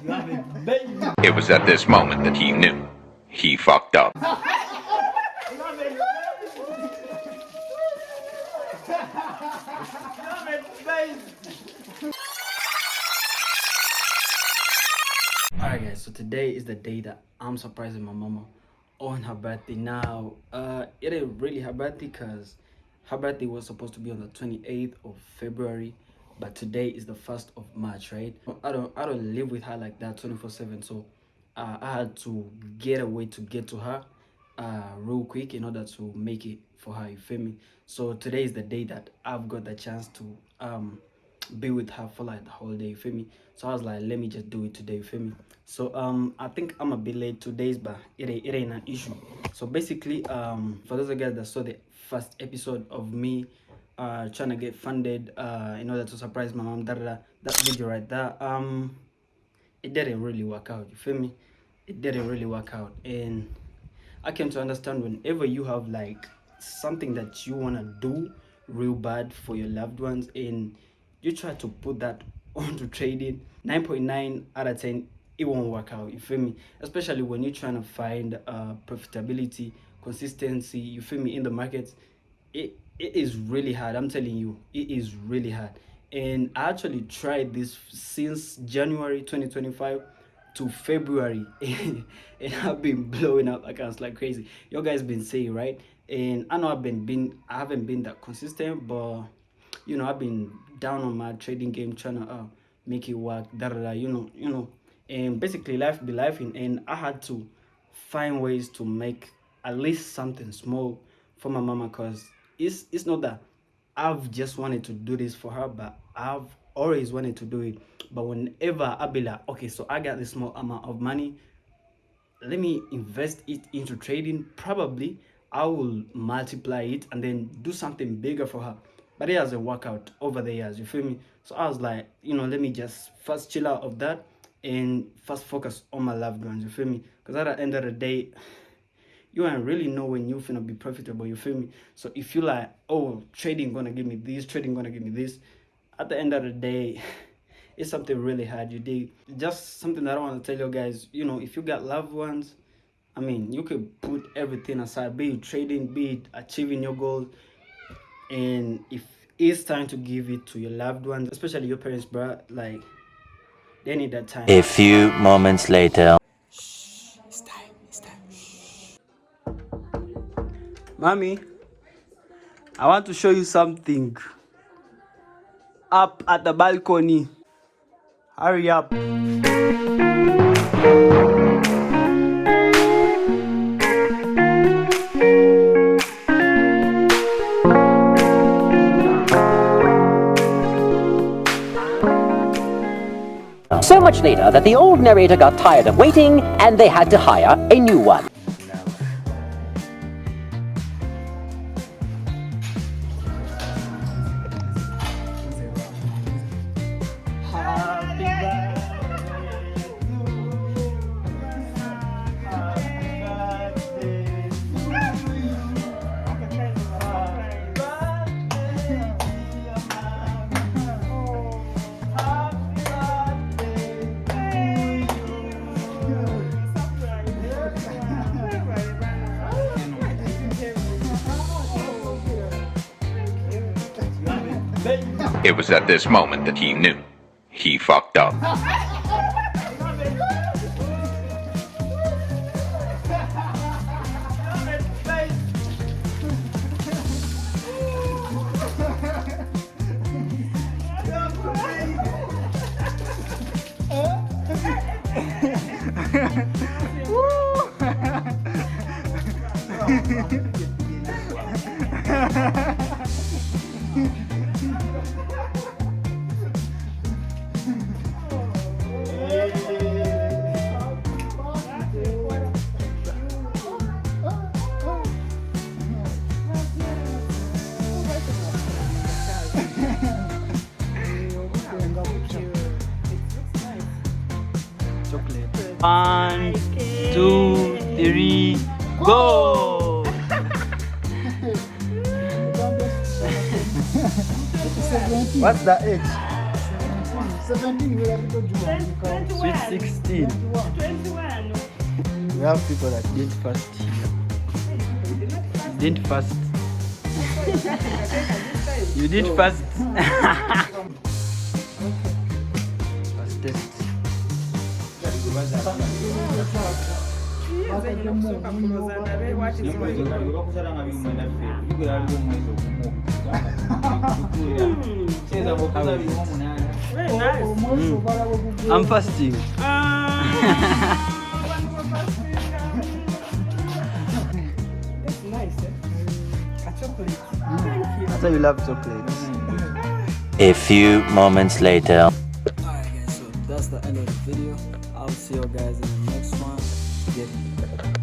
It was at this moment that he knew he fucked up. Alright guys, so today is the day that I'm surprising my mama on her birthday. Now, it ain't really her birthday because her birthday was supposed to be on the 28th of February, but today is the 1st of March, right? I don't live with her like that 24/7, so I had to get away to get to her real quick in order to make it for her, you feel me? So today is the day that I've got the chance to be with her for like the whole day, you feel me? So I was like, let me just do it today, you feel me? So I think I'm a bit late 2 days, but it ain't an issue. So basically, for those of you guys that saw the first episode of me trying to get funded in order to surprise my mom, that video right there, it didn't really work out, you feel me? It didn't really work out. And I came to understand whenever you have like something that you want to do real bad for your loved ones and you try to put that onto trading, 9.9 out of 10 it won't work out, you feel me? Especially when you're trying to find profitability, consistency, you feel me, in the markets. It is really hard. I'm telling you, it is really hard. And I actually tried this since January 2025 to February and I've been blowing up accounts like crazy. You guys been saying, right? And I know I haven't been that consistent, but you know, I've been down on my trading game trying to make it work, you know. And basically life be life, and I had to find ways to make at least something small for my mama, because it's not that I've just wanted to do this for her, but I've always wanted to do it. But whenever I be like, okay, so I got this small amount of money, let me invest it into trading. Probably I will multiply it and then do something bigger for her. But it hasn't worked out over the years, you feel me? So I was like, you know, let me just first chill out of that and first focus on my loved ones, you feel me? Because at the end of the day, you ain't really know when you finna be profitable, you feel me? So if you like, oh, trading gonna give me this, trading gonna give me this, at the end of the day, it's something really hard. You dig? Just something that I want to tell you guys, you know, if you got loved ones, I mean, you could put everything aside, be it trading, be it achieving your goals. And if it's time to give it to your loved ones, especially your parents, bro, like, they need that time. A few moments later. It's time. Mommy, I want to show you something. Up at the balcony. Hurry up. So much later that the old narrator got tired of waiting and they had to hire a new one. It was at this moment that he knew he fucked up. Chocolate. 1, 2, 3, go! What's the age? 17 we have to do. Sweet 16. 21. We have people that didn't fast here. Didn't fast. You did fast. Fastest. Very nice. I'm fasting. That's nice, eh? A chocolate. Thank you. That's why you love chocolates. A few moments later. Alright guys, so that's the end of the video. I'll see you guys in